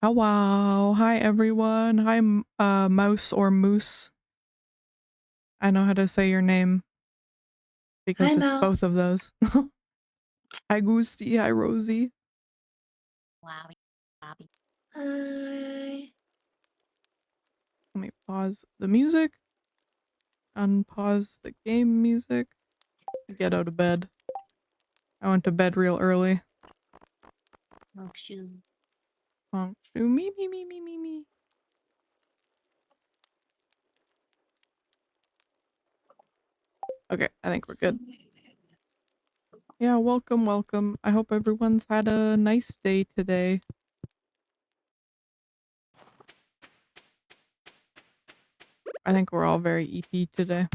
Hello. Hi, everyone. Hi, Mouse or Moose. I know how to say your name because Hi, it's both Mouse. of those. Hi, Goosty. Hi, Rosie. Wowie, wowie. Hi. Let me pause the music. Unpause the game music. Get out of bed. I went to bed real early. Oh, shoot. Oh, shoo, me, me, me, me, me, me. Okay, I think we're good. Yeah, welcome, welcome. I hope everyone's had a nice day today. I think we're all very EP today.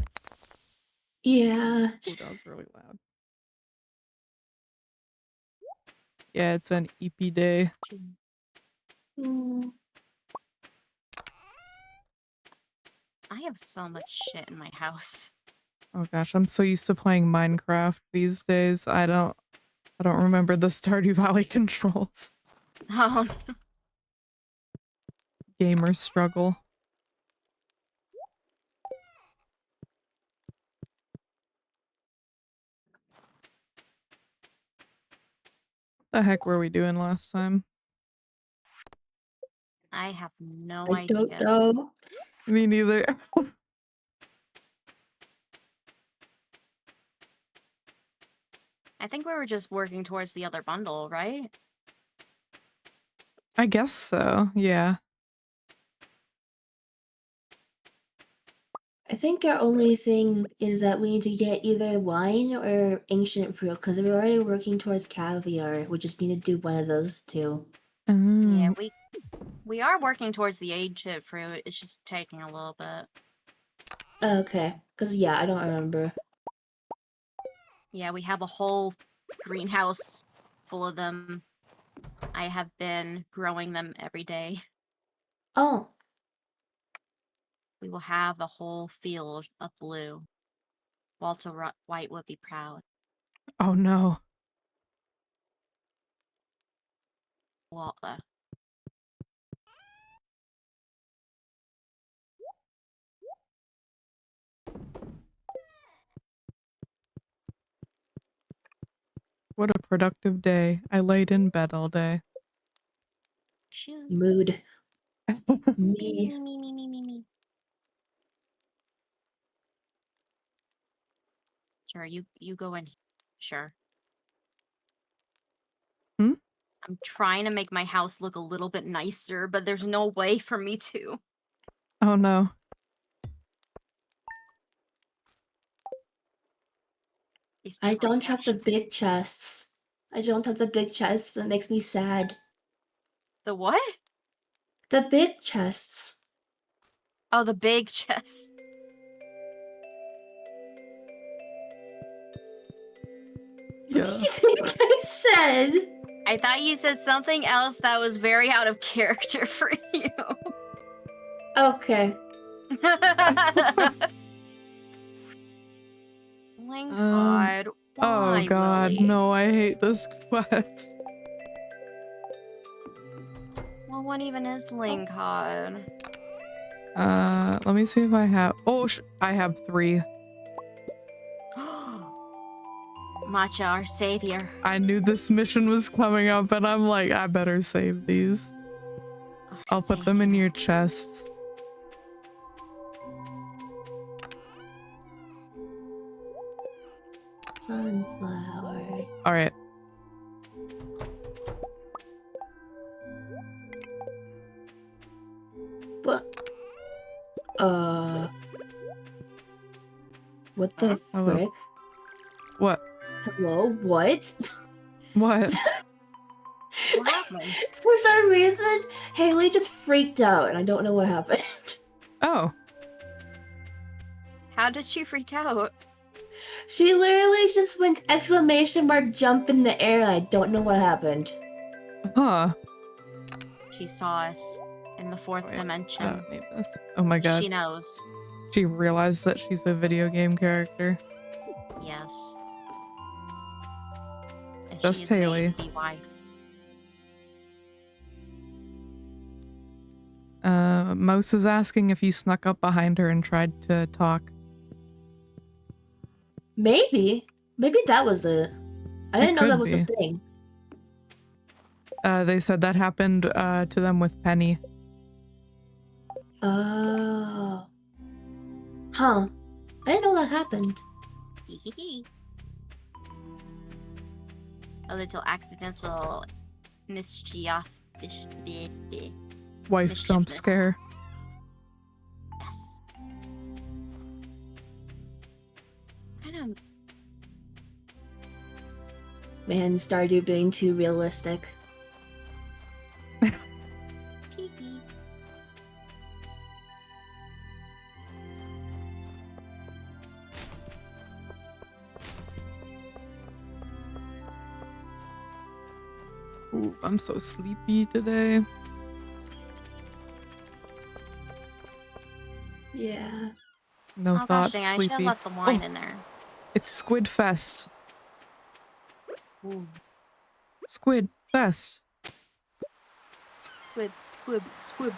Yeah. Oh, that was really loud. Yeah, it's an EP day. Mm. I have so much shit in my house. Oh gosh, I'm so used to playing Minecraft these days. I don't remember the Stardew Valley controls. Oh, Gamer struggle. What the heck were we doing last time? I have no I don't idea. know. Me neither. I think we were just working towards the other bundle, right? I guess so, yeah. I think our only thing is that we need to get either wine or ancient fruit because we're already working towards caviar. We just need to do one of those two. Yeah, Mm. we are working towards the ancient fruit. It's just taking a little bit. Okay. Because, yeah, I don't remember. Yeah, we have a whole greenhouse full of them. I have been growing them every day. Oh. We will have a whole field of blue. Walter White would be proud. Oh no. Walter. What a productive day. I laid in bed all day. Shoot. Mood. Me, Me. me, me, me, me, me. Sure, you go in. Sure. Hmm? I'm trying to make my house look a little bit nicer, but there's no way for me to. Oh no. These I don't have the trash. big chests. I don't have the big chests. That makes me sad. The what? The big chests. Oh, the big chest. What do Yeah. you think I said? I thought you said something else that was very out of character for you. Okay. Lingcod, Oh why god, really? no, I hate this quest. Well, what even is Lingcod? Let me see if I have. Oh, I have 3. Matcha, our savior. I knew this mission was coming up, and I'm like, I better save these. Our I'll put them in savior. your chests. Sunflower. Alright. What? What the Hello. frick? What? Hello? What? What? What happened? For some reason, Haley just freaked out, and I don't know what happened. Oh. How did she freak out? She literally just went exclamation mark jump in the air, and I don't know what happened. Huh. She saw us in the fourth Wait, dimension. I don't need this. Oh my god. She knows. She realized that she's a video game character. Yes. And Just she is made Haley. to be wife. Mouse is asking if you snuck up behind her and tried to talk. Maybe that was it. I didn't know that could was a be. thing. They said that happened to them with Penny. Oh. Huh. I didn't know that happened. A little accidental mischief. Wife jump Mischievousness. scare. Yes. Kind of. Man, Stardew being too realistic. Tee-hee. Ooh, I'm so sleepy today. Yeah. No Oh gosh, thoughts, dang, I should have sleepy. left the wine Oh, in there. it's Squid Fest. Ooh. Squid Fest. Squib. Squid.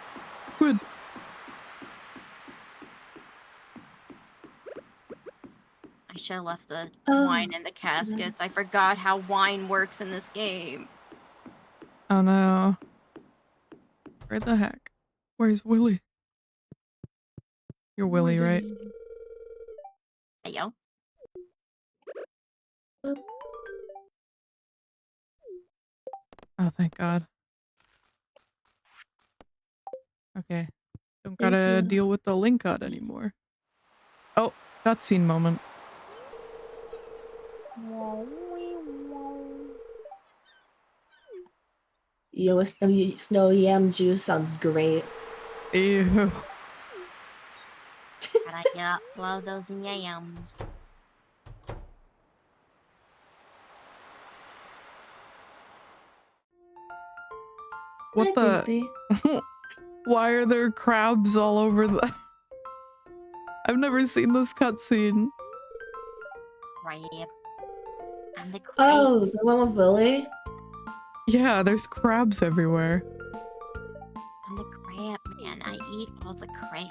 I should have left the Oh. wine in the caskets. I forgot how wine works in this game. Oh no. Where the heck? Where's Willy? You're Willy, right? Hey, yo. Oh, thank God. Okay. Don't Thank gotta you. deal with the link cut anymore. Oh, cutscene moment. Yo, snow yam juice sounds great. Ew. Gotta get love those yams. What Hi, the? Poopy. Why are there crabs all over the... I've never seen this cutscene. Crab. I'm the crab. Oh, the one with Willy? Yeah, there's crabs everywhere. I'm the crab man. I eat all the crab.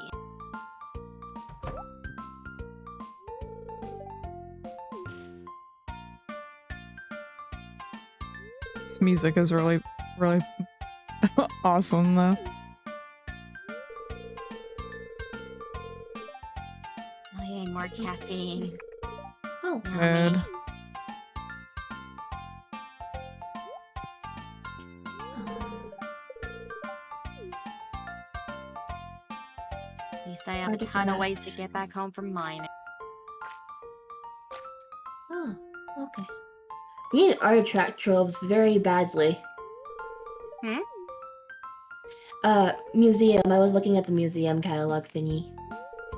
This music is really awesome, though. Oh yeah, more caffeine. Oh. Good. Yummy. At least I have a ton of ways to get back home from mining. Oh, okay. We need artifact troves very badly. Hmm? Museum. I was looking at the museum catalog thingy.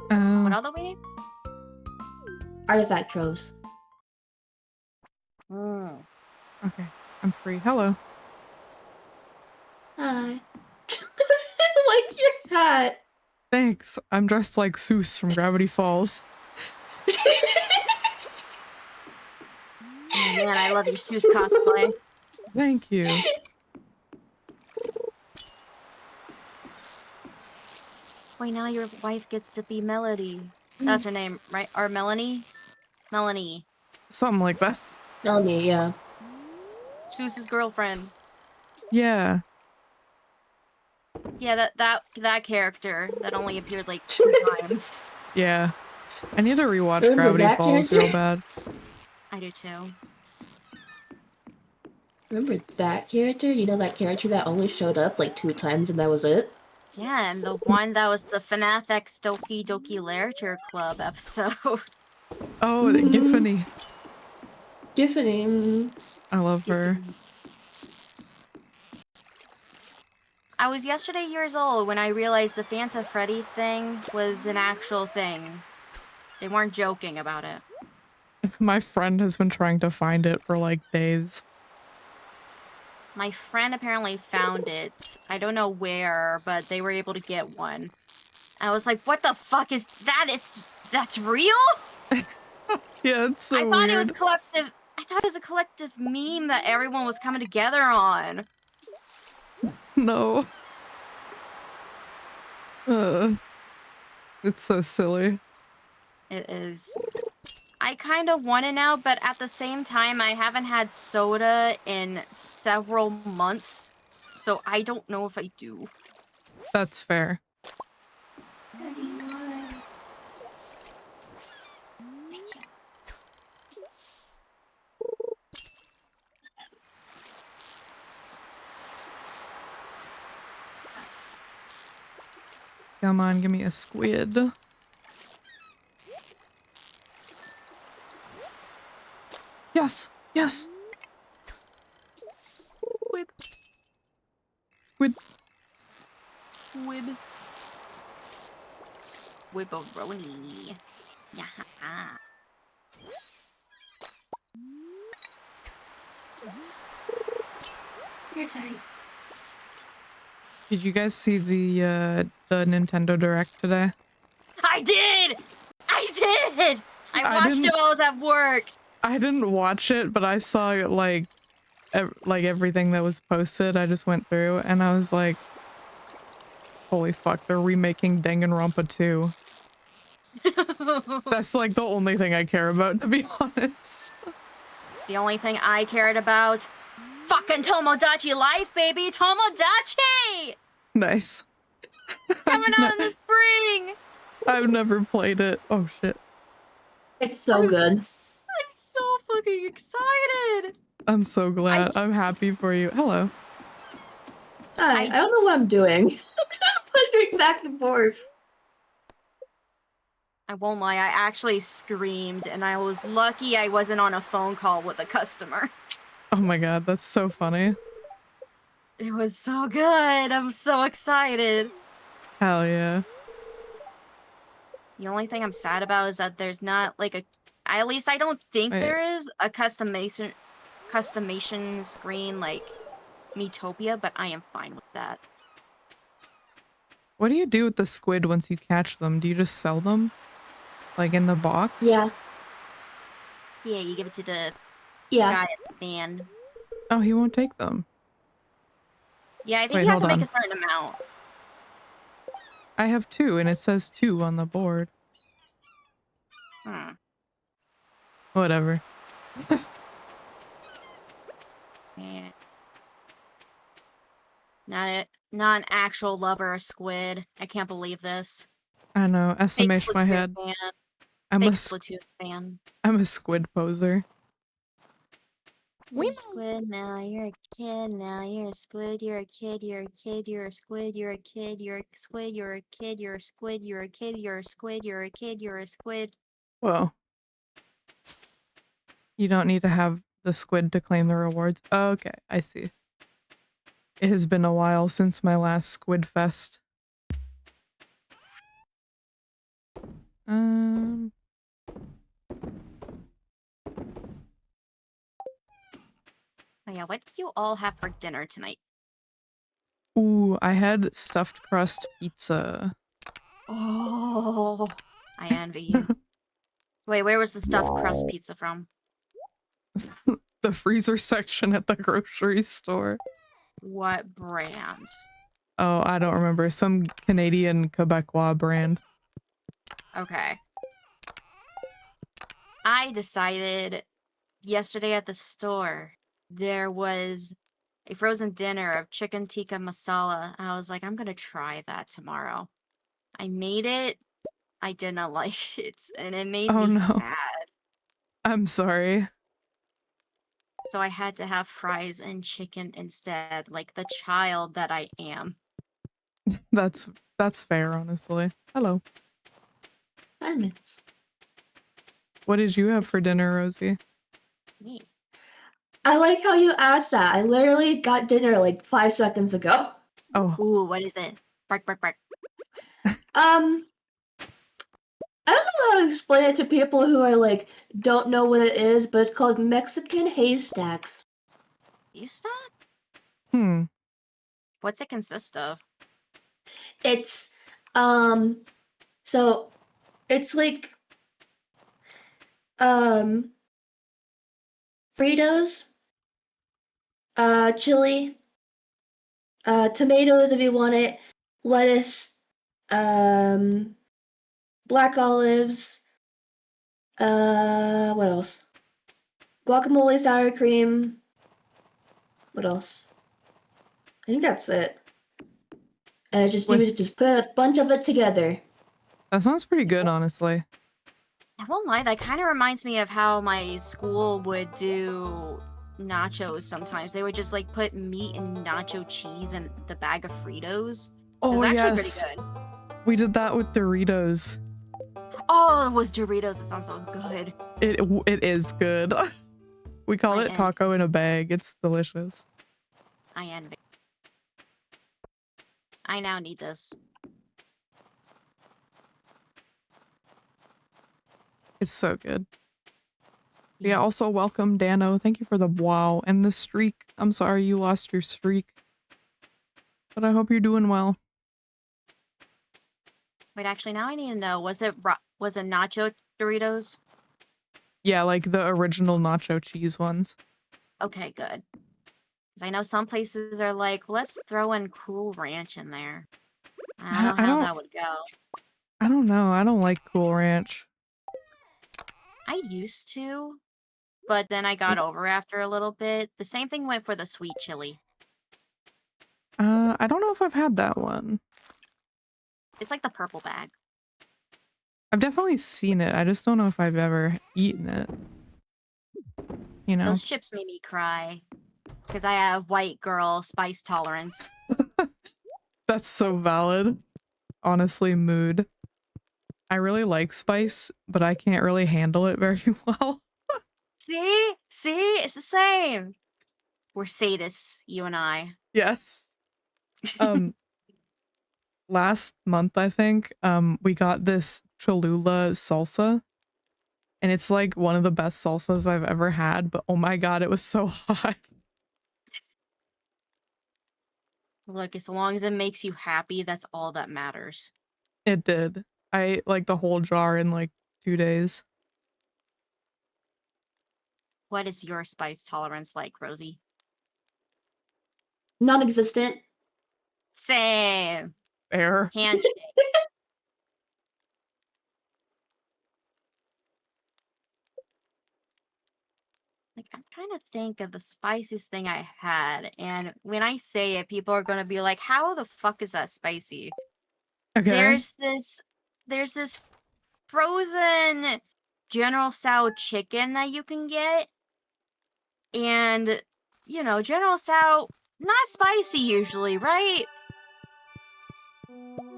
What Oh, all do we need? Artifact troves. Mm. okay. I'm free. Hello. Hi. Like your hat. Thanks. I'm dressed like Seuss from Gravity Falls. Oh man, I love your Seuss cosplay. Thank you. Wait, now your wife gets to be Melody. That's her name, right? Or Melanie? Melanie. Something like that. Melanie, yeah. Seuss's girlfriend. Yeah. Yeah, that character that only appeared like 2 times. Yeah. I need to rewatch Remember Gravity that Falls character? real bad. I do too. Remember that character? You know that character that only showed up like 2 times and that was it? Yeah, and the one that was the FNAF X Doki Doki Literature Club episode. Oh, Giffany. Giffany. I love her. I was yesterday years old when I realized the Fanta Freddy thing was an actual thing. They weren't joking about it. My friend has been trying to find it for like days. My friend apparently found it. I don't know where, but they were able to get one. I was like, what the fuck is that? That's real? Yeah, it's so I thought weird. it was collective. I thought it was a collective meme that everyone was coming together on. No. It's so silly. It is. I kind of want it now, but at the same time, I haven't had soda in several months, so I don't know if I do. That's fair. Come on, give me a squid. Yes, yes. Squid. Squid. Squid. Squibberoni. Yeah. You're tight. Did you guys see the Nintendo Direct today? I did! I watched it while I was at work. I didn't watch it, but I saw like everything that was posted. I just went through and I was like, holy fuck, they're remaking Danganronpa 2. That's like the only thing I care about, to be honest. The only thing I cared about, fucking Tomodachi Life, baby! Tomodachi! Nice. Coming out in the spring! I've never played it. Oh shit. It's so good. I'm so fucking excited! I'm so glad. I'm happy for you. Hello. Hi, I don't know what I'm doing. I'm wandering back and forth. I won't lie, I actually screamed, and I was lucky I wasn't on a phone call with a customer. Oh my god, that's so funny. It was so good! I'm so excited! Hell yeah. The only thing I'm sad about is that there's not, like, at least I don't think Wait. there is a customation screen like Miitopia, but I am fine with that. What do you do with the squid once you catch them? Do you just sell them? Like in the box? Yeah. Yeah, you give it to the Yeah. guy at the stand. Oh, he won't take them. Yeah, I think Wait, you have hold to make on. a certain amount. I have 2 and it says 2 on the board. Whatever. Yeah. Not an actual lover of squid. I can't believe this. I know. Fake SMH my Splatoon head. fan. I'm Fake a Splatoon fan. I'm a squid poser. You're a squid now, you're a kid now, you're a squid, you're a kid, you're a kid, you're a squid, you're a kid, you're a squid, you're a kid, you're a squid, you're a kid, you're a squid, you're a kid, you're a squid. Whoa. You don't need to have the squid to claim the rewards. Okay, I see. It has been a while since my last Squid Fest. Oh yeah, what did you all have for dinner tonight? Ooh, I had stuffed crust pizza. Oh, I envy you. Wait, where was the stuffed crust pizza from? The freezer section at the grocery store. What brand? Oh, I don't remember. Some Canadian Quebecois brand. Okay. I decided yesterday at the store there was a frozen dinner of chicken tikka masala. I was like, I'm gonna try that tomorrow. I made it. I did not like it, and it made me sad. I'm sorry. So I had to have fries and chicken instead, like the child that I am. That's fair, honestly. Hello. Hi, Miss. What did you have for dinner, Rosie? Me. I like how you asked that. I literally got dinner like 5 seconds ago. Oh. Ooh, what is it? Bark, bark, bark. I don't know how to explain it to people who are like don't know what it is, but it's called Mexican haystacks. Haystack? What's it consist of? It's so it's like Fritos, chili, tomatoes if you want it, lettuce, Black olives. What else? Guacamole, sour cream. What else? I think that's it. And just put a bunch of it together. That sounds pretty good, honestly. I won't lie, that kind of reminds me of how my school would do nachos sometimes. They would just like put meat and nacho cheese in the bag of Fritos. It was Oh actually yes, pretty good. we did that with Doritos. Oh, with Doritos, it sounds so good. It is good. We call it taco in a bag. It's delicious. I envy. I now need this. It's so good. Yeah, also welcome, Dano. Thank you for the wow and the streak. I'm sorry you lost your streak. But I hope you're doing well. Wait, actually, now I need to know, was it nacho Doritos? Yeah, like the original nacho cheese ones. Okay, good. Because I know some places are like, let's throw in Cool Ranch in there. I don't know how that would go. I don't know. I don't like Cool Ranch. I used to, but then I got over after a little bit. The same thing went for the sweet chili. I don't know if I've had that one. It's like the purple bag. I've definitely seen it. I just don't know if I've ever eaten it. You know? Those chips made me cry. Because I have white girl spice tolerance. That's so valid. Honestly, mood. I really like spice, but I can't really handle it very well. See? It's the same. We're sadists, you and I. Yes. Last month, I think, we got this Cholula salsa. And it's like one of the best salsas I've ever had, but oh my god, it was so hot. Look, as long as it makes you happy, that's all that matters. It did. I ate like the whole jar in like 2 days. What is your spice tolerance like, Rosie? Non-existent. Same. Fair. Handshake. Like, I'm trying to think of the spiciest thing I had, and when I say it, people are gonna be like, how the fuck is that spicy? Okay. There's this frozen General Tso chicken that you can get, and, you know, General Tso, not spicy usually, right?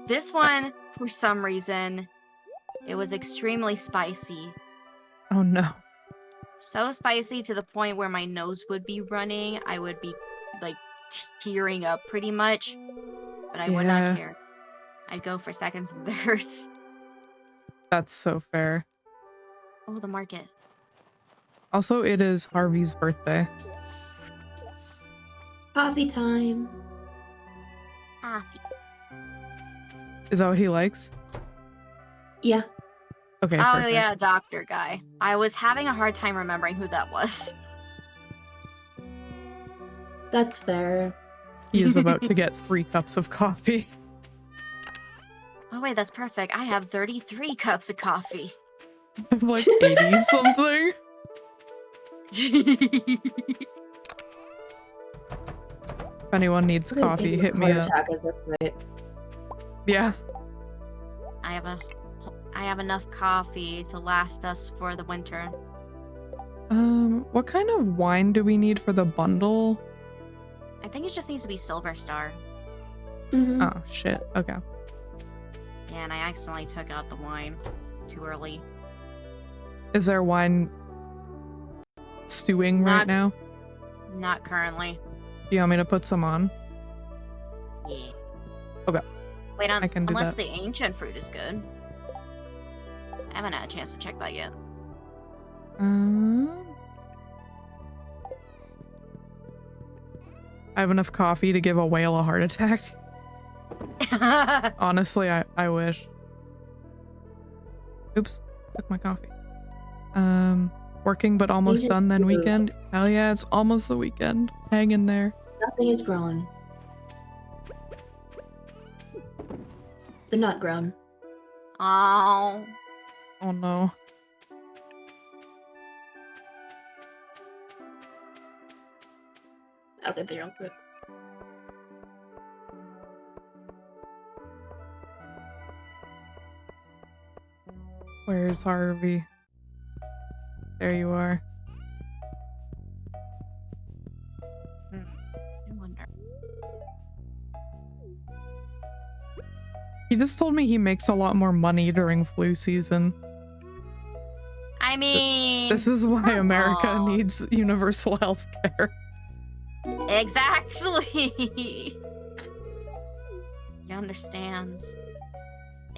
This one, for some reason, it was extremely spicy. Oh no. So spicy to the point where my nose would be running. I would be, like, tearing up pretty much. But I would not care. I'd go for seconds and thirds. That's so fair. Oh, the market. Also, it is Harvey's birthday. Coffee time. Coffee. Is that what he likes? Yeah. Okay, oh, perfect. yeah, doctor guy. I was having a hard time remembering who that was. That's fair. He is about to get 3 cups of coffee. Oh, wait, that's perfect. I have 33 cups of coffee. I'm like 80 something. If anyone needs coffee, hit me up. Yeah. I have enough coffee to last us for the winter. What kind of wine do we need for the bundle? I think it just needs to be Silver Star. Mm-hmm. Oh, shit. Okay. Yeah, and I accidentally took out the wine too early. Is there wine stewing right now? Not currently. Do you want me to put some on? Yeah. Okay. Wait, I can do unless that. the ancient fruit is good. I haven't had a chance to check that yet. I have enough coffee to give a whale a heart attack. Honestly, I wish. Oops, took my coffee. Working but almost done then weekend. Hell yeah, it's almost the weekend. Hang in there. Nothing is growing. They're not grown. Oh. Oh no. I'll get there real quick. Where's Harvey? There you are. I wonder. He just told me he makes a lot more money during flu season. I mean, This is it's why not America wrong. needs universal health care. Exactly. He understands.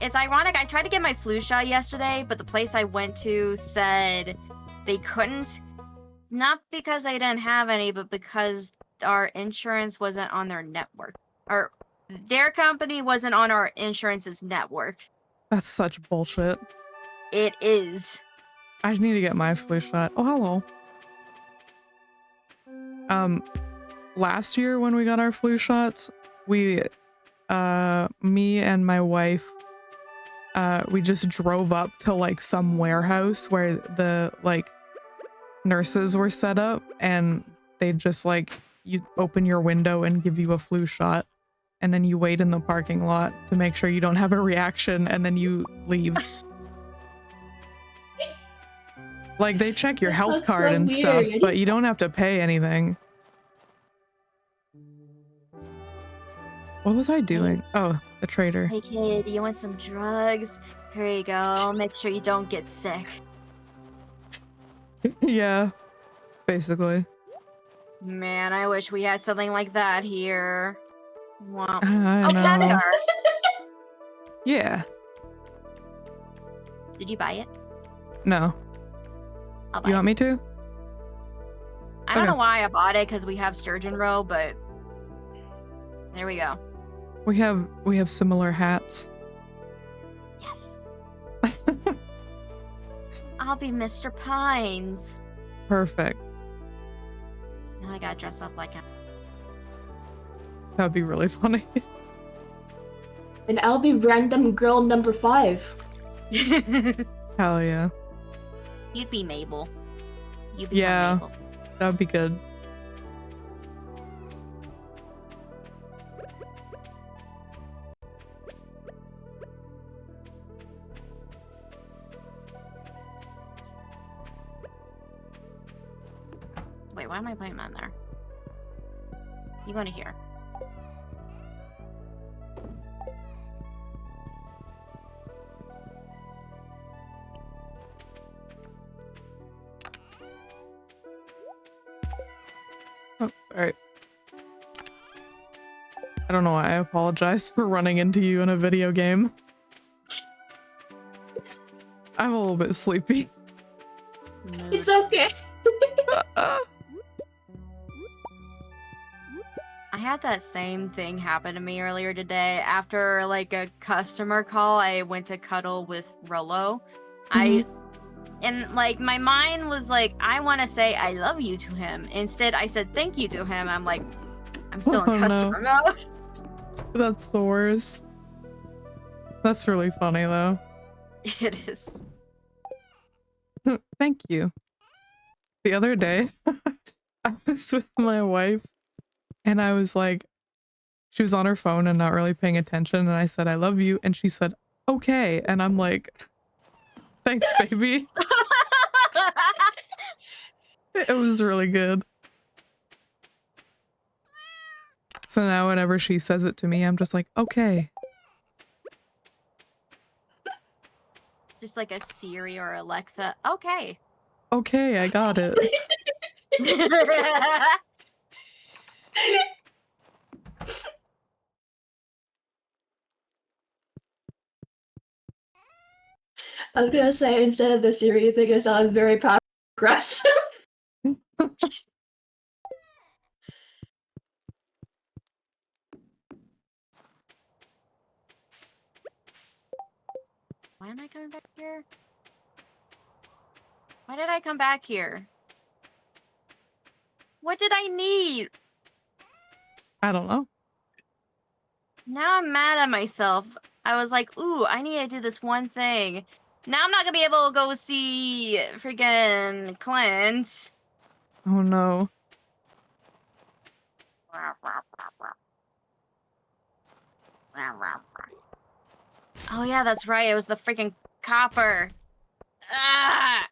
It's ironic. I tried to get my flu shot yesterday, but the place I went to said they couldn't. Not because I didn't have any, but because our insurance wasn't on their network. Or their company wasn't on our insurance's network. That's such bullshit. It is. I just need to get my flu shot. Oh, hello. Last year when we got our flu shots, me and my wife, we just drove up to like some warehouse where the like nurses were set up, and they just like, you open your window and give you a flu shot, and then you wait in the parking lot to make sure you don't have a reaction, and then you leave. Like, they check your health That's card so and stuff, weird. but you don't have to pay anything. What was I doing? Oh, the trader. Hey kid, you want some drugs? Here you go. Make sure you don't get sick. Yeah, basically. Man, I wish we had something like that here. Well, I oh, can know. are. Yeah. Did you buy it? No. I'll buy You it. want me to? I don't Okay. know why I bought it, because we have sturgeon roe, but there we go. We have similar hats. Yes. I'll be Mr. Pines. Perfect. Now I gotta dress up like him. That'd be really funny. And I'll be random girl number 5. Hell yeah. You'd be Mabel. You'd be Yeah. Mabel. That'd be good. Wait, why am I putting that in there? You want to hear? Oh, alright. I don't know why I apologize for running into you in a video game. I'm a little bit sleepy. It's okay. I had that same thing happen to me earlier today. After like a customer call, I went to cuddle with Rollo. And like my mind was like, I want to say I love you to him. Instead, I said thank you to him. I'm like, I'm still Oh, in no. customer mode. That's the worst. That's really funny though. It is. Thank you. The other day, I was with my wife, and I was like, she was on her phone and not really paying attention, and I said, I love you, and she said, okay, and I'm like, thanks, baby. It was really good. So now whenever she says it to me, I'm just like, okay. Just like a Siri or Alexa. Okay. Okay, I got it. I was gonna say, instead of the Siri thing, it sounded very passive aggressive. Why am I coming back here? Why did I come back here? What did I need? I don't know. Now I'm mad at myself. I was like, ooh, I need to do this one thing. Now I'm not gonna be able to go see freaking Clint. Oh no. Oh yeah, that's right. It was the freaking copper. Ah!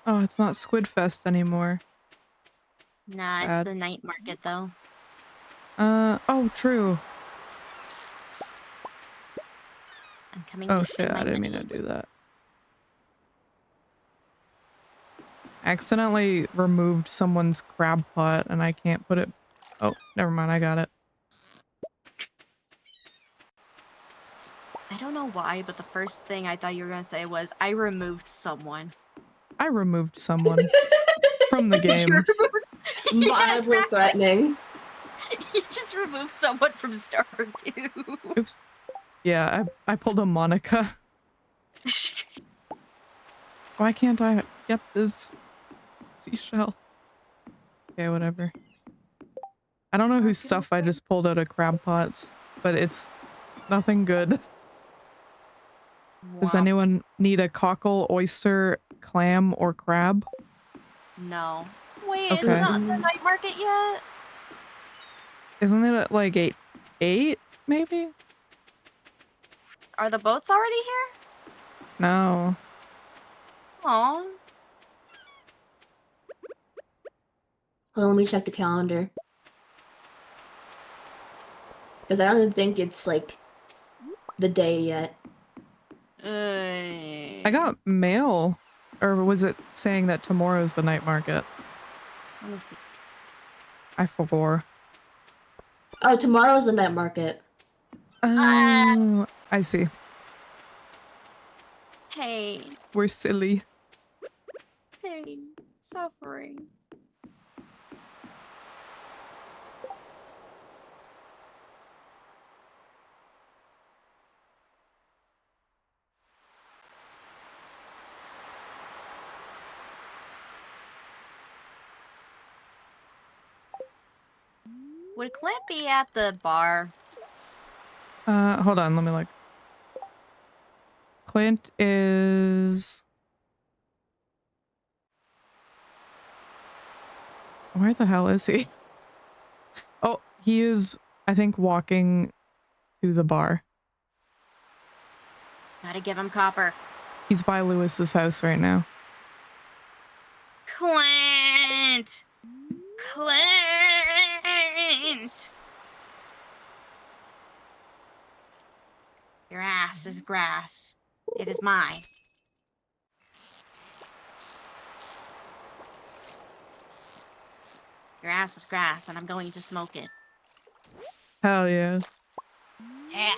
Oh, it's not Squid Fest anymore. Nah, it's Bad. the night market though. Oh, true. I'm coming Oh to shit, spend my I didn't mean to monies. do that. I accidentally removed someone's crab pot and I can't put it. Oh, never mind, I got it. I don't know why, but the first thing I thought you were gonna say was, I removed someone. I removed someone from the game. Yeah, Mildly exactly. threatening. You just removed someone from Stardew. Oops. Yeah, I pulled a Monica. Why can't I get this seashell? Okay, whatever. I don't know whose stuff I just pulled out of crab pots, but it's nothing good. Does Womp. anyone need a cockle, oyster, clam, or crab? No. Wait, is it Okay. not the night market yet? Isn't it at like 8, maybe? Are the boats already here? No. Aw. Hold on, let me check the calendar. Because I don't think it's like the day yet. I got mail. Or was it saying that tomorrow's the night market? Let me see. I forgot. Oh, tomorrow's the night market. Oh, I see. Pain. We're silly. Pain. Suffering. Would Clint be at the bar? Hold on, let me look. Clint is... Where the hell is he? Oh, he is, I think, walking to the bar. Gotta give him copper. He's by Lewis's house right now. Clint! Clint! Your ass is grass. It is mine. Your ass is grass, and I'm going to smoke it. Hell yeah. Yeah.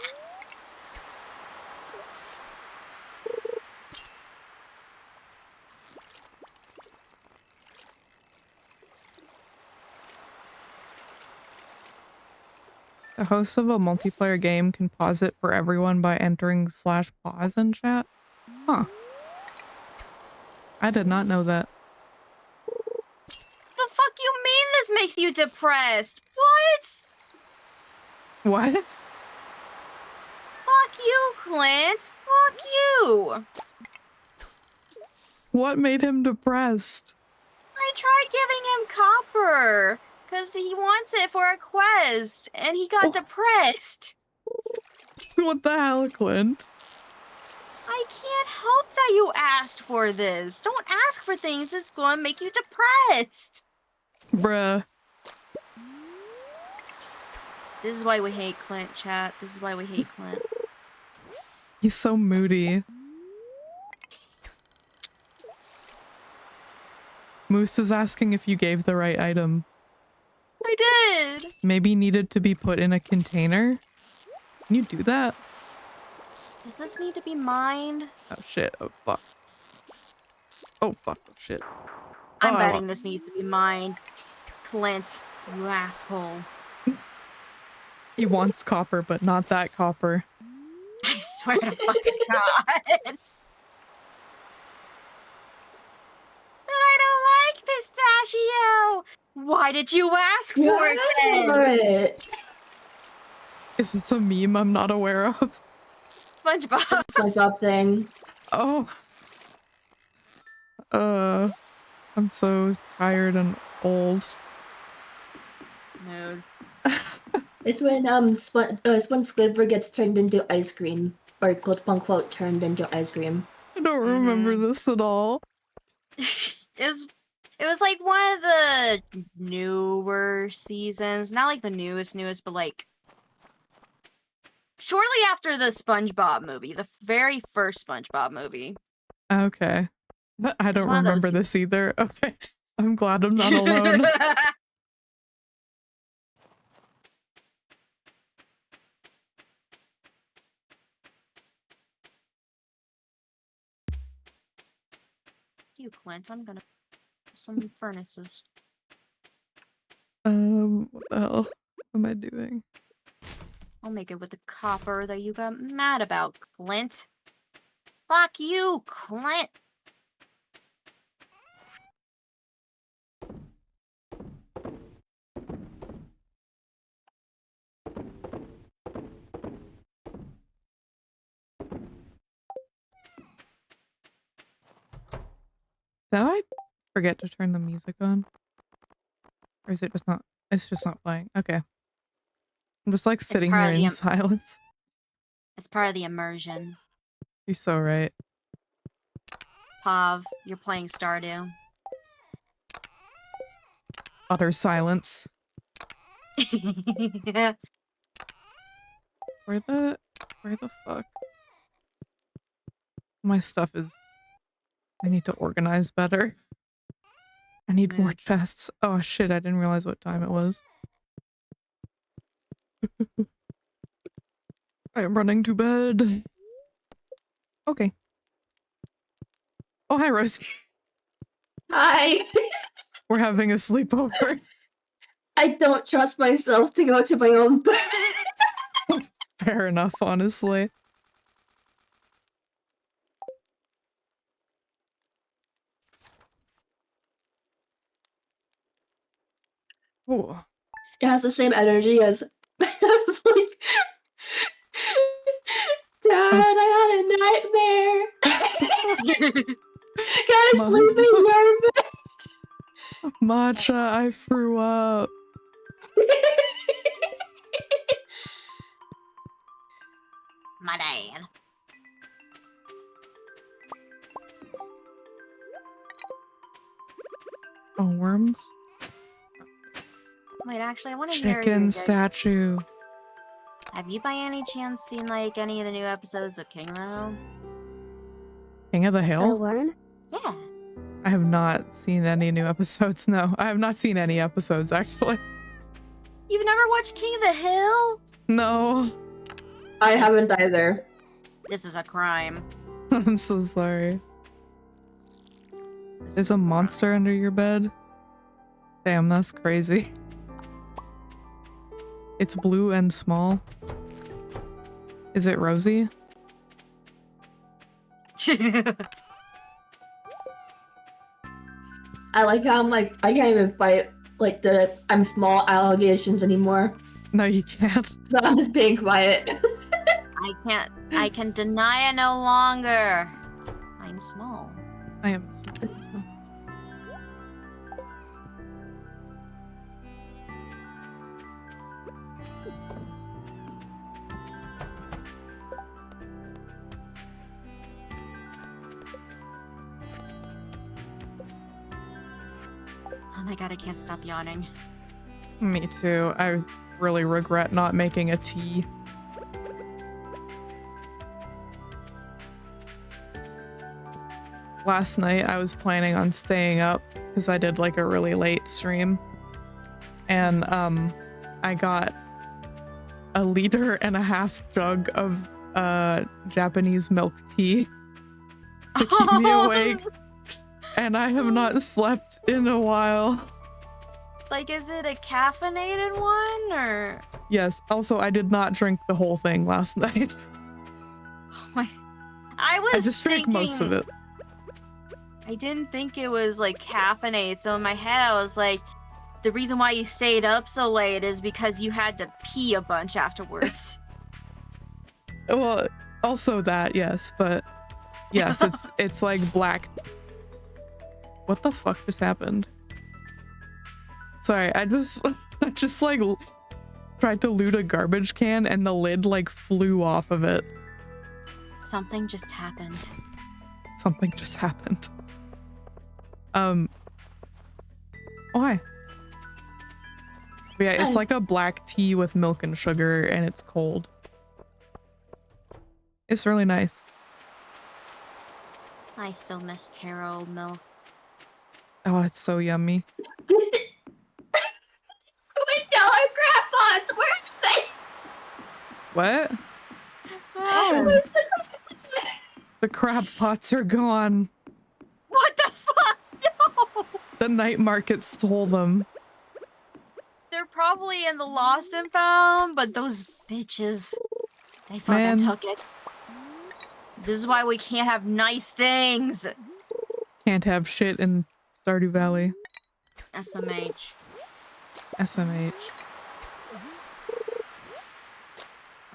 The host of a multiplayer game can pause it for everyone by entering /pause in chat? Huh. I did not know that. The fuck you mean this makes you depressed? What? What? Fuck you, Clint. Fuck you. What made him depressed? I tried giving him copper because he wants it for a quest, and he got depressed. What the hell, Clint? I can't help that you asked for this. Don't ask for things that's going to make you depressed. Bruh. This is why we hate Clint, chat. This is why we hate Clint. He's so moody. Moose is asking if you gave the right item. I did. Maybe needed to be put in a container? Can you do that? Does this need to be mined? Oh shit, oh fuck. Oh fuck, oh shit. I'm Oh, betting this needs to be mined. Clint, you asshole. He wants copper, but not that copper. I swear to fucking God. But I don't like pistachio. Why did you ask You for it asked then? for it. Is it a meme I'm not aware of? SpongeBob. SpongeBob thing. Oh. I'm so tired and old. Mood. It's when Squidward gets turned into ice cream, or quote unquote turned into ice cream. I don't remember this at all. It was like one of the newer seasons. Not like the newest, but like shortly after the SpongeBob movie, the very first SpongeBob movie. Okay. I don't one of remember those- this either. Okay. I'm glad I'm not alone. You, Clint. I'm gonna some furnaces. What the hell am I doing? I'll make it with the copper that you got mad about, Clint. Fuck you, Clint. Did I forget to turn the music on? Or is it just not? It's just not playing. Okay. I'm just like sitting part here of the in silence. It's part of the immersion. You're so right. Pav, you're playing Stardew. Utter silence. Where the fuck? My stuff is... I need to organize better. I need more chests. Oh shit, I didn't realize what time it was. I am running to bed. Okay. Oh, hi, Rosie. Hi. We're having a sleepover. I don't trust myself to go to my own bed. Fair enough, honestly. Ooh. It has the same energy as it's like Dad, I had a nightmare. Guys, Mom. leave me your bed. Matcha, I threw up. My dad. Oh, worms? Wait, actually, I want to hear your Chicken good- statue. Have you by any chance seen like any of the new episodes of King of the Hill? King of the A Hill? worm? Yeah. I have not seen any new episodes, no. I have not seen any episodes, actually. You've never watched King of the Hill? No. I haven't either. This is a crime. I'm so sorry. This is There's a monster under your bed? Damn, that's crazy. It's blue and small. Is it Rosy? crime. I like how I'm like I can't even fight like the I'm small allegations anymore. No, you can't. So I'm just being quiet. I can deny it no longer. I'm small. I am small. Oh my god, I can't stop yawning. Me too. I really regret not making a tea. Last night I was planning on staying up because I did like a really late stream. And I got a 1.5 liter jug of Japanese milk tea to keep me awake. And I have not slept in a while. Like, is it a caffeinated one or? Yes, also I did not drink the whole thing last night. Oh my. I I was just drank most of it. I didn't think it was like caffeinated, so in my head I was like, the reason why you stayed up so late is because you had to pee a bunch afterwards. Well, also that, yes, but yes, it's like black. What the fuck just happened? Sorry, I just like tried to loot a garbage can and the lid like flew off of it. Something just happened. Something just happened. Why? But yeah, it's like a black tea with milk and sugar and it's cold. It's really nice. I still miss taro milk. Oh, it's so yummy. $1 crab pots. Where's they? What? Oh, The crab pots are gone. what the fuck? No! The night market stole them. They're probably in the lost and found, but those bitches, they fucking Man. took it. This is why we can't have nice things. Can't have shit in Stardew Valley. SMH. SMH.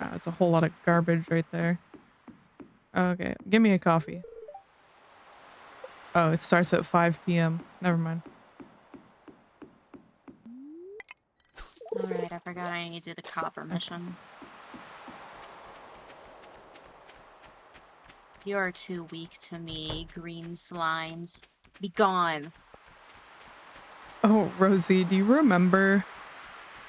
Wow, it's a whole lot of garbage right there. Okay, give me a coffee. Oh, it starts at 5 p.m. Never mind. Alright, I forgot I need to do the copper mission. You're too weak to me, green slimes. Be gone. Oh, Rosie, do you remember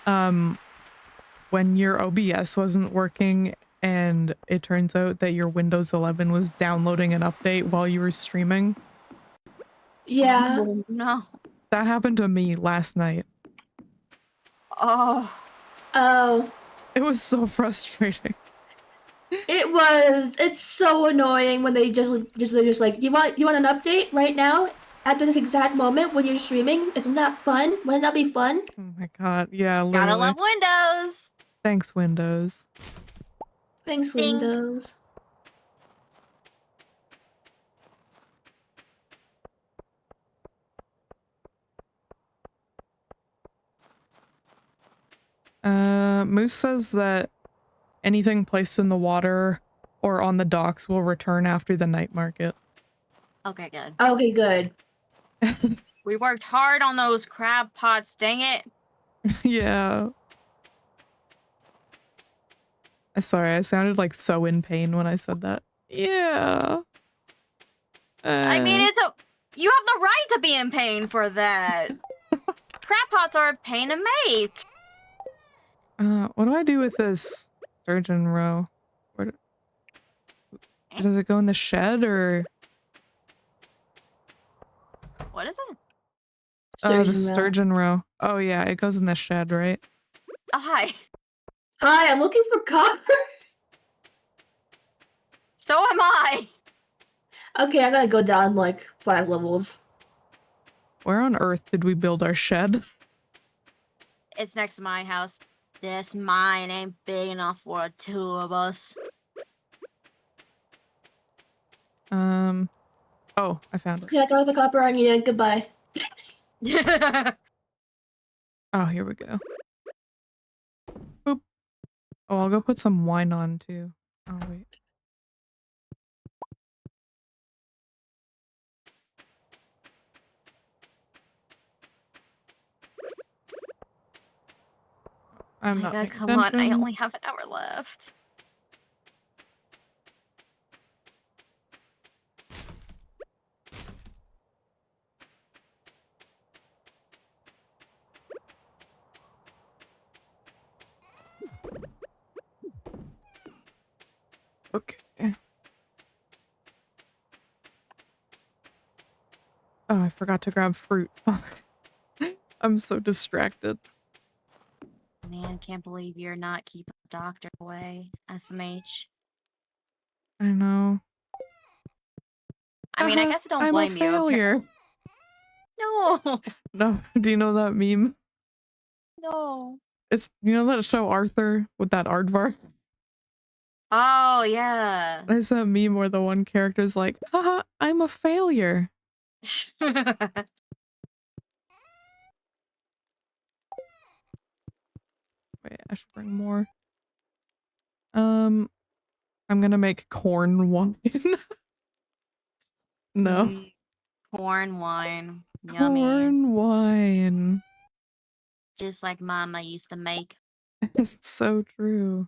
when your OBS wasn't working and it turns out that your Windows 11 was downloading an update while you were streaming? Yeah. Oh, no. That happened to me last night. Oh. Oh. It was so frustrating. It was. It's so annoying when they just like, you want an update right now at this exact moment when you're streaming? Isn't that fun? Wouldn't that be fun? Oh my god, yeah, Gotta literally. love Windows. Thanks, Windows. Thanks, Ding. Windows. Moose says that anything placed in the water or on the docks will return after the night market. Okay, good. Okay, good. We worked hard on those crab pots, dang it. Yeah. Sorry, I sounded like so in pain when I said that. Yeah. I mean, you have the right to be in pain for that. Crab pots are a pain to make. What do I do with this sturgeon roe? Where does it go in the shed or? What is it? The sturgeon roe. Oh yeah, it goes in the shed, right? Oh, hi. Hi, I'm looking for copper. So am I. Okay, I gotta go down like 5 levels. Where on earth did we build our shed? It's next to my house. This mine ain't big enough for 2 of us. Oh, I found it. Okay, I got the copper I needed. Goodbye. Oh, here we go. Boop. Oh, I'll go put some wine on too. Oh, wait. I'm not paying come on, I attention. only have an hour left. Okay. Oh, I forgot to grab fruit. I'm so distracted. Man, can't believe you're not keeping the doctor away. SMH. I know. I mean, I guess I don't I'm blame a you. failure. No. No, do you know that meme? No. It's, you know that show Arthur with that aardvark? Oh, yeah. There's a meme where the one character's like, haha, I'm a failure. Wait, I should bring more. I'm gonna make corn wine. No. Corn wine. Yummy. Corn wine. Just like Mama used to make. It's so true.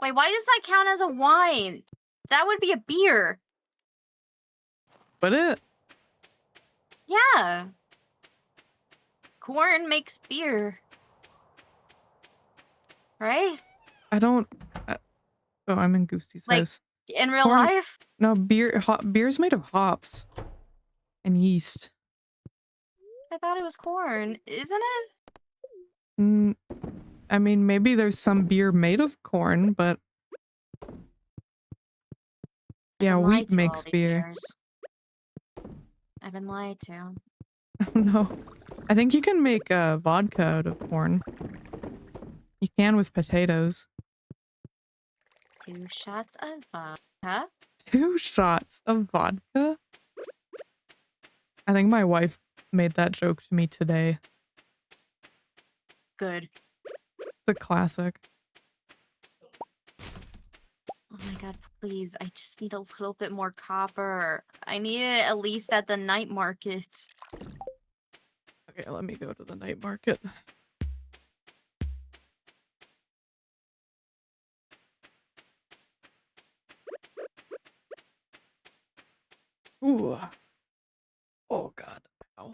Wait, why does that count as a wine? That would be a beer. But it Yeah. Corn makes beer. Right? I don't oh, I'm in Goosty's Like, house. in real Corn- life? No, beer's made of hops and yeast. I thought it was corn. Isn't it? Mm, I mean, maybe there's some beer made of corn, but yeah, I've been wheat lied to all makes these beer. years. I've been lied to. Oh no. I think you can make vodka out of corn. You can with potatoes. 2 shots of vodka. 2 shots of vodka? I think my wife made that joke to me today. Good. It's a classic. Oh my god, please. I just need a little bit more copper. I need it at least at the night market. Okay, let me go to the night market. Ooh. Oh god. Ow.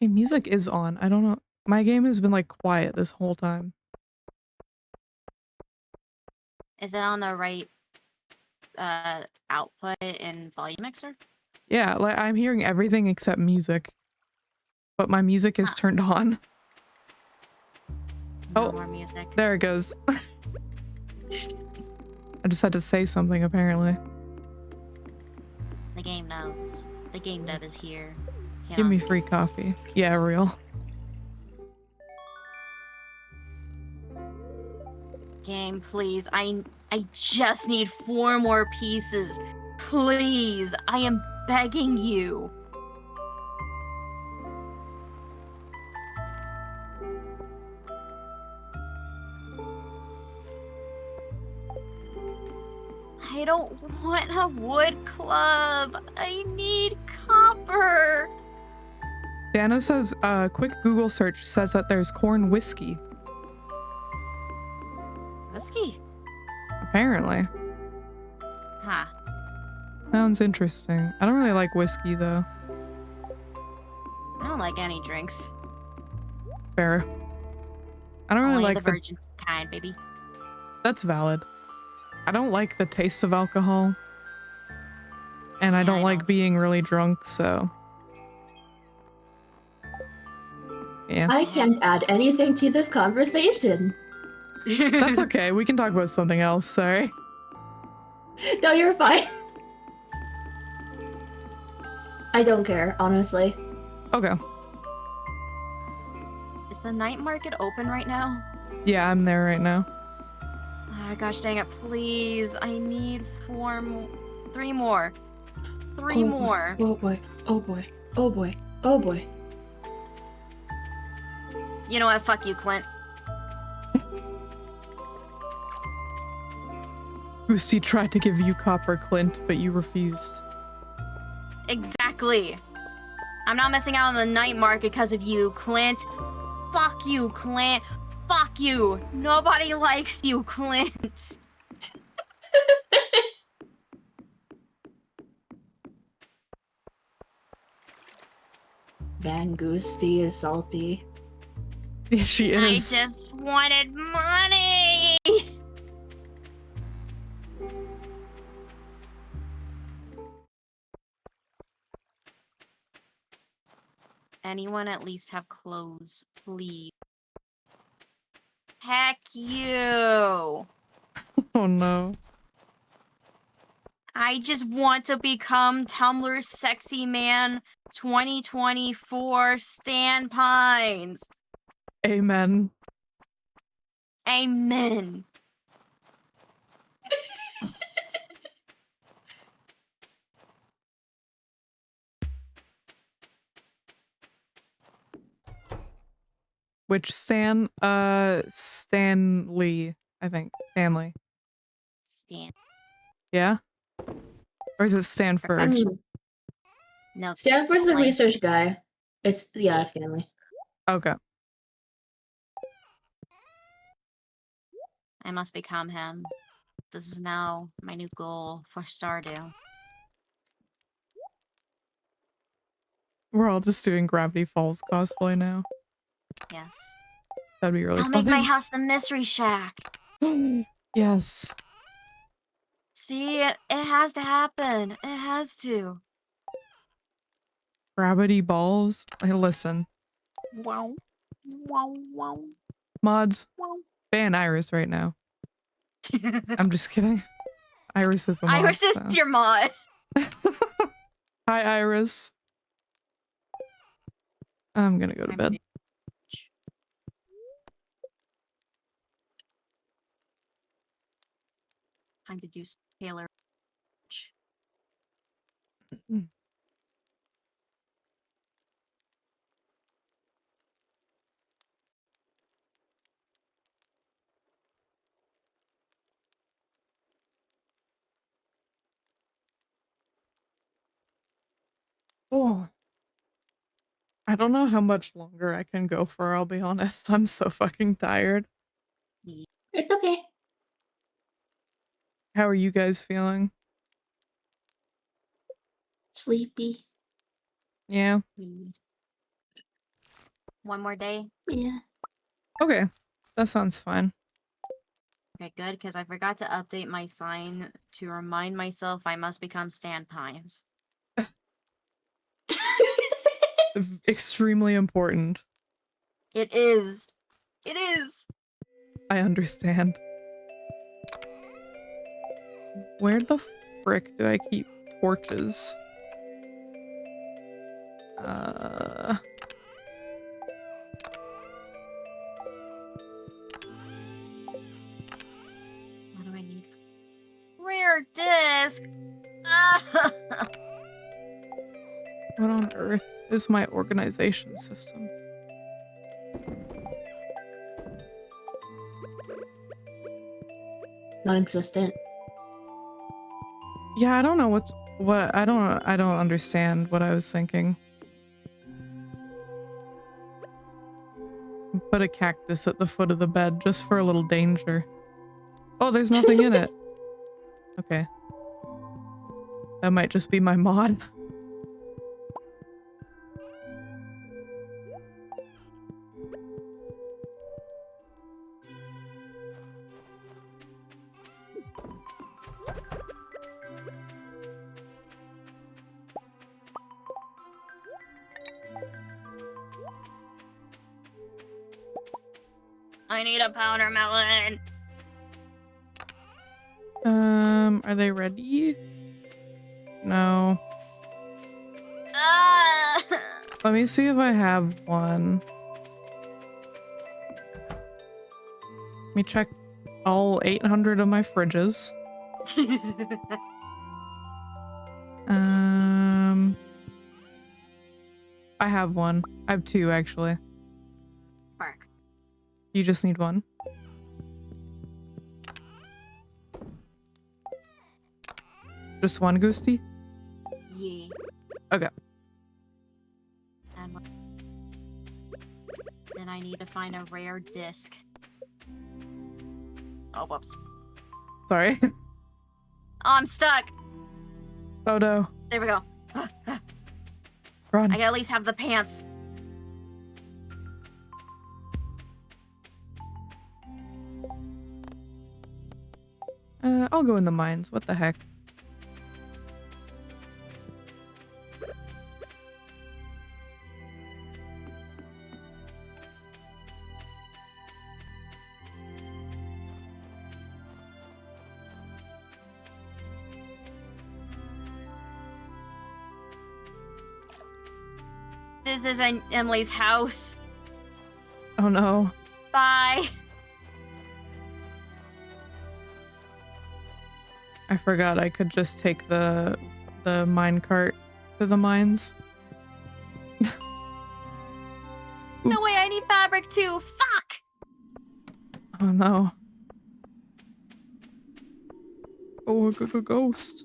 Hey, music is on. I don't know. My game has been like quiet this whole time. Is it on the right output and volume mixer? Yeah, like I'm hearing everything except music. But my music is turned on. No Oh, more music. there it goes. I just had to say something apparently. The game knows. The game dev is here. Give me Cannot free speak. coffee. Yeah, real. Game, please. I just need 4 more pieces. Please. I am begging you. I don't want a wood club. I need copper. Dana says, quick Google search says that there's corn whiskey. Whiskey? Apparently. Huh. Sounds interesting. I don't really like whiskey though. I don't like any drinks. Fair. I don't really Only like the the... virgin kind, baby. That's valid. I don't like the taste of alcohol. And I Yeah, don't I like don't. being really drunk, so... Yeah. I can't add anything to this conversation. That's okay. We can talk about something else. Sorry. No, you're fine. I don't care, honestly. Okay. Is the night market open right now? Yeah, I'm there right now. Ah, gosh dang it, please. I need 4 more. 3 more. 3 more. Oh boy. Oh boy. Oh boy. Oh boy. You know what? Fuck you, Clint. Boosty tried to give you copper, Clint, but you refused. Exactly. I'm not missing out on the night market because of you, Clint. Fuck you, Clint. Fuck you. Nobody likes you, Clint. Mangoosty is salty. Yeah, she I is. just wanted money. Anyone at least have clothes, please? Heck you. Oh no. I just want to become Tumblr's sexy man 2024 Stan Pines. Amen. Amen. Which Stan? Stanley, I think. Stanley. Stan. Yeah? Or is it I Stanford? mean, No. Stanford's the Stanley. research guy. It's Yeah. Stanley. Okay. I must become him. This is now my new goal for Stardew. We're all just doing Gravity Falls cosplay now. Yes. That'd be really I'll make my funny. house the Mystery Shack. Yes. See, it has to happen. It has to. Gravity balls. Hey, listen. Wow. Wow, wow, Mods, wow. ban Iris right now. I'm just kidding. Iris is a mod. Iris is so. your mod. Hi, Iris. I'm gonna go to bed. Time to do Taylor. Oh. I don't know how much longer I can go for, I'll be honest. I'm so fucking tired. It's okay. How are you guys feeling? Sleepy. Yeah. One more day. Yeah. Okay. That sounds fine. Okay, good, because I forgot to update my sign to remind myself I must become Stan Pines. Extremely important. It is. It is. I understand. Where the frick do I keep torches? What do I need? Rare disc. What on earth is my organization system? Non-existent. Yeah, I don't know what I don't understand what I was thinking. Put a cactus at the foot of the bed just for a little danger. Oh, there's nothing in it. Okay. That might just be my mod. I need a powder melon. Are they ready? No. Let me see if I have one. Let me check all 800 of my fridges. I have one. I have two, actually. Bark. You just need one. Just one, Goosty? Yeah. Okay. And then I need to find a rare disc. Oh, whoops. Sorry. Oh, I'm stuck. Oh no. There we go. Run. I at least have the pants. I'll go in the mines. What the heck? This isn't Emily's house. Oh no. Bye. I forgot I could just take the minecart to the mines. No way, Oops. I need fabric too. Fuck! Oh no. Oh, a ghost.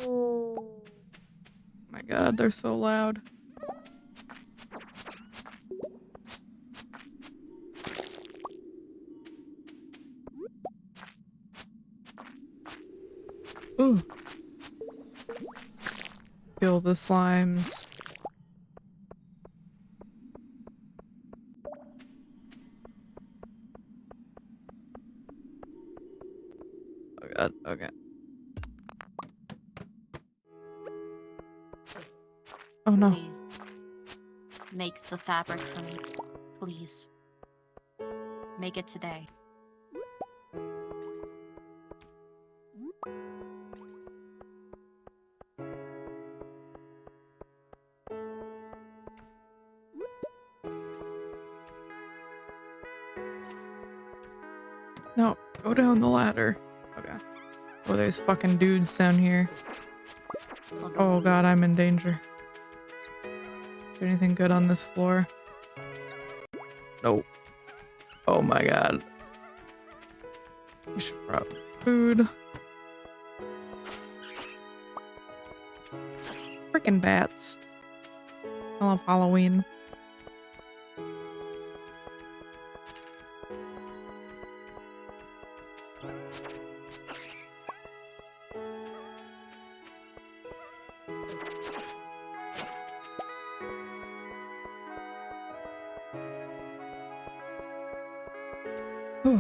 Oh my god, they're so loud. Ooh. Kill the slimes. Oh god, okay. Oh no. Please. Make the fabric for me. Please. Make it today. No, go down the ladder. Okay. Oh, there's fucking dudes down here. Oh god, I'm in danger. Is there anything good on this floor? Nope. Oh my god. We should probably food. Frickin' bats. I love Halloween. Ooh.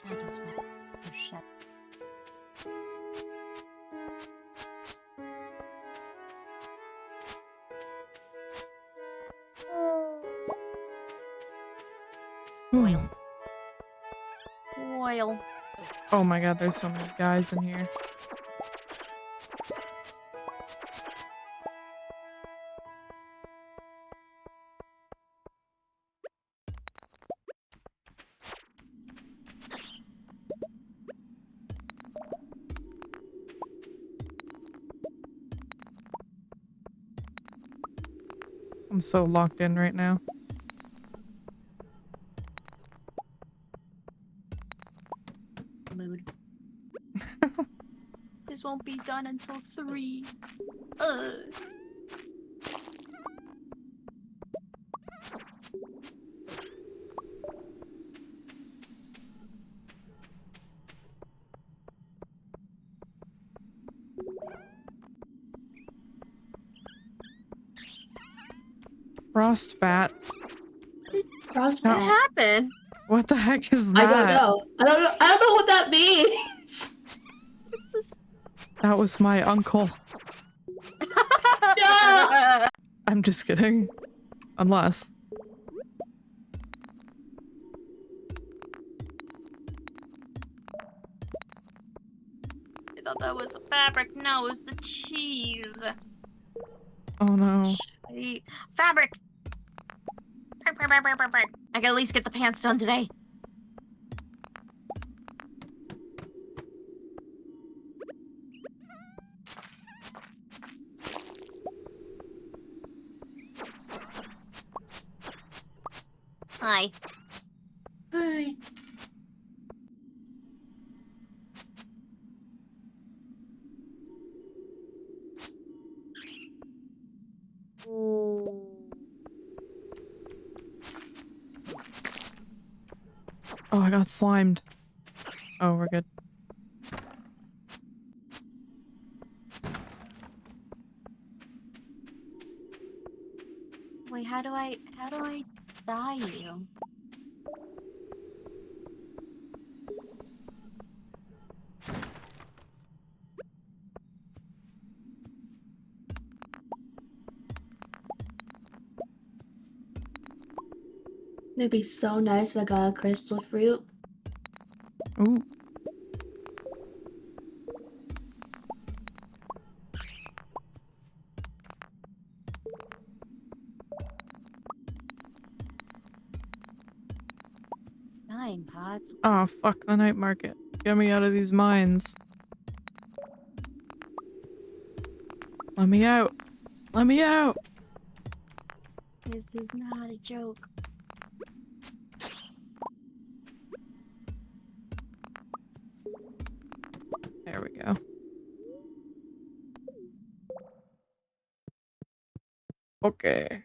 I just want... Oh shit. Ooh. Oil. Oh my god, there's so many guys in here. I'm so locked in right now. Mood. This won't be done until 3. Ugh. Frost bat. Frostbite. What happened? What the heck is I that? don't know. I don't know. I don't know what that means. What's this? That was my uncle. No! I'm just kidding. Unless. I thought that was the fabric. No, it was the cheese. Oh no. Fabric! I can at least get the pants done today. Hi. Hi. Oh, I got slimed. Oh, we're good. Wait, how do I dye you? It'd be so nice if I got a crystal fruit. Ooh. Nine pots. Oh, fuck the night market. Get me out of these mines. Let me out. Let me out. This is not a joke. There we go. Okay.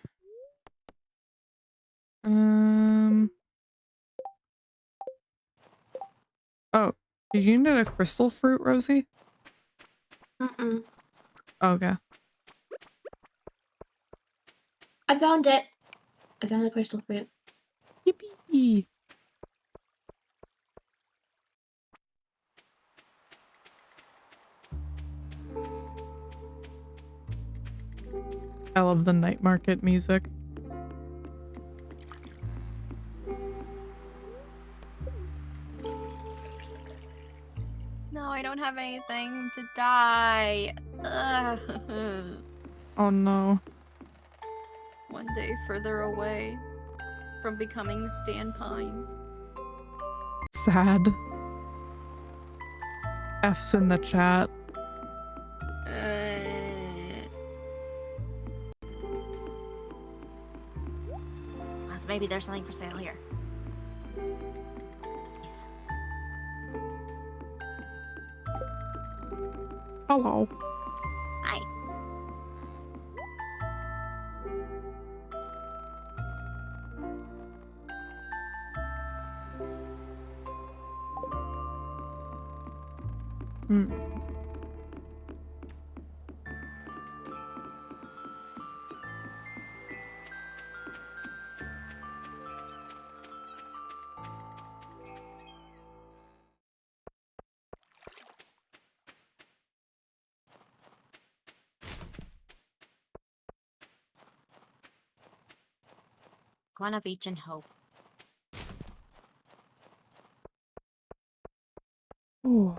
Oh, did you need a crystal fruit, Rosie? Mm-mm. Okay. I found it. I found the crystal fruit. Yippee! I love the night market music. No, I don't have anything to die. Ugh. Oh no. One day further away from becoming Stan Pines. Sad. F's in the chat. So maybe there's something for sale here. Nice. Hello. Hi. Hmm. One of each and hope. Ooh.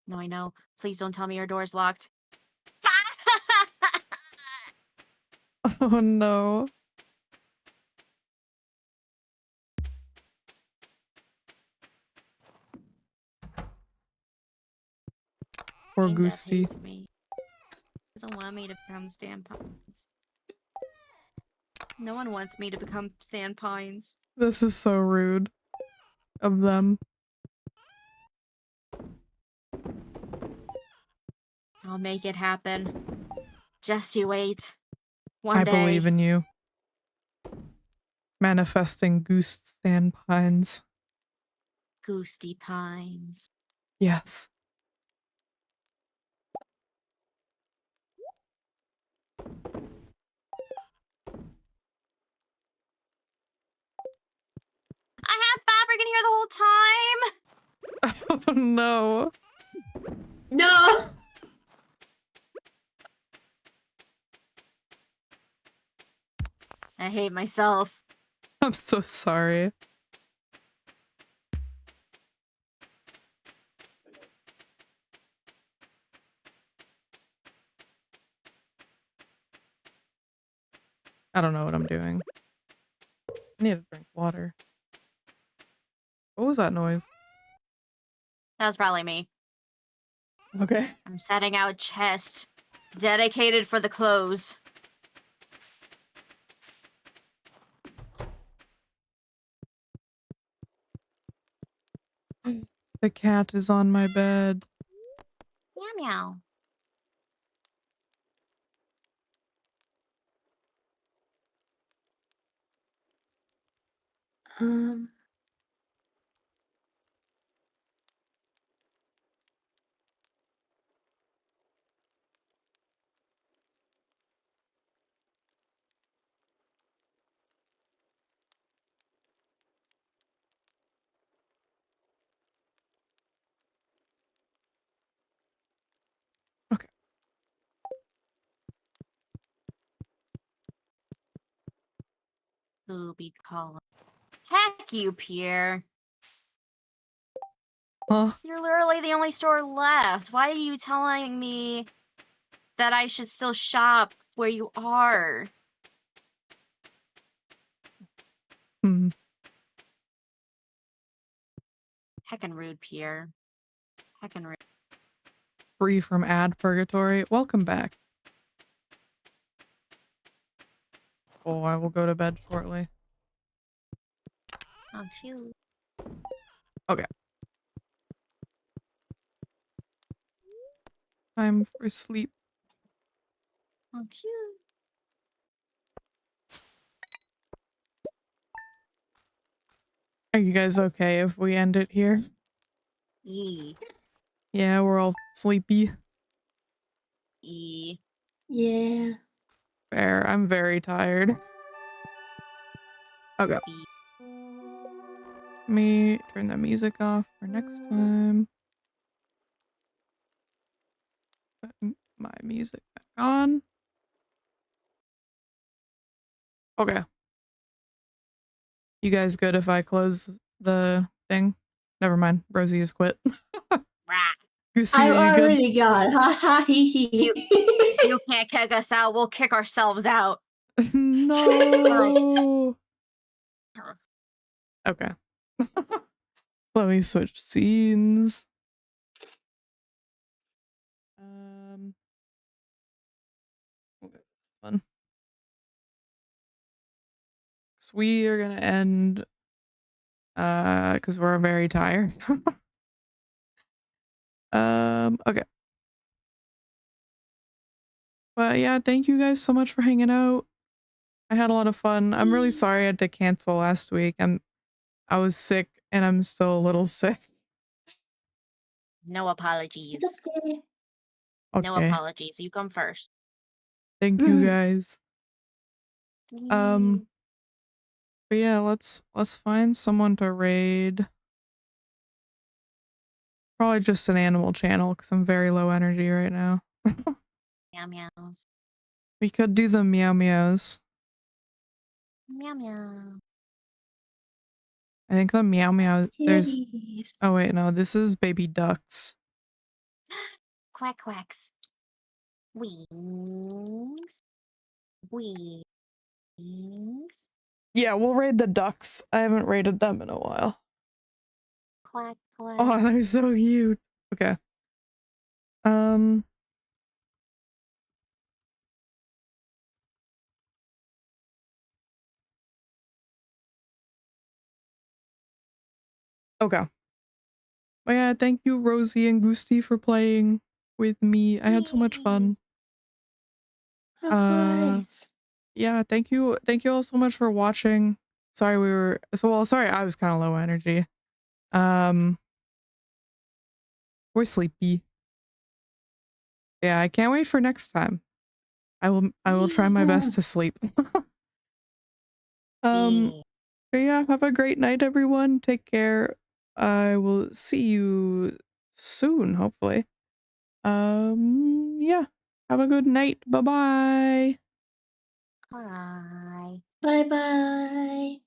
No, I know. Please don't tell me your door's locked. Oh no. Poor Game Dev Goosty. hates me. Doesn't want me to become Stan Pines. No one wants me to become Stan Pines. This is so rude of them. I'll make it happen. Just you wait. One I day. believe in you. Manifesting goose sandpines. Goosty Pines. Yes. I had fabric in here the whole time! Oh no. No! I hate myself. I'm so sorry. I don't know what I'm doing. I need to drink water. What was that noise? That was probably me. Okay. I'm setting out chest. Dedicated for the clothes. The cat is on my bed. Meow meow. Um, Okay. Booby call. Heck you, Pierre. Huh? You're literally the only store left. Why are you telling me that I should still shop where you are? Hmm. Heckin' rude, Pierre. Heckin' rude. Free from ad purgatory. Welcome back. Oh, I will go to bed shortly. Oh, shoot. Okay. Time for sleep. Oh, cute. Are you guys okay if we end it here? Yee. Yeah, we're all sleepy. Yee. Yeah. Fair. I'm very tired. Okay. Bee. Let me turn the music off for next time. Put my music back on. Okay. You guys good if I close the thing? Never mind. Rosie has quit. Rah. Goosey, I are you good? already got ha ha hee hee. You can't kick us out. We'll kick ourselves out. No. Okay. Let me switch scenes. Okay, fun. So we are gonna end because we're very tired. Okay. But yeah, thank you guys so much for hanging out. I had a lot of fun. I'm really sorry I had to cancel last week. I was sick and I'm still a little sick. No apologies. It's okay. No Okay. apologies. You come first. Thank you guys. Yee. But yeah, let's find someone to raid. Probably just an animal channel because I'm very low energy right now. Meow meows. We could do the meow meows. Meow meow. I think the meow meow there's Kitties. oh wait, no, this is baby ducks. Quack quacks. Wings. Wings. Yeah, we'll raid the ducks. I haven't raided them in a while. Quack quack. Oh, they're so cute. Okay. Okay. But yeah, thank you, Rosie and Goosty, for playing with me. I had so much fun. Of course. Yeah, thank you all so much for watching. Sorry I was kind of low energy. We're sleepy. Yeah, I can't wait for next time. I will try my best to sleep. Yee. But yeah, have a great night, everyone. Take care. I will see you soon, hopefully. Yeah. Have a good night. Bye-bye. Bye. Bye bye.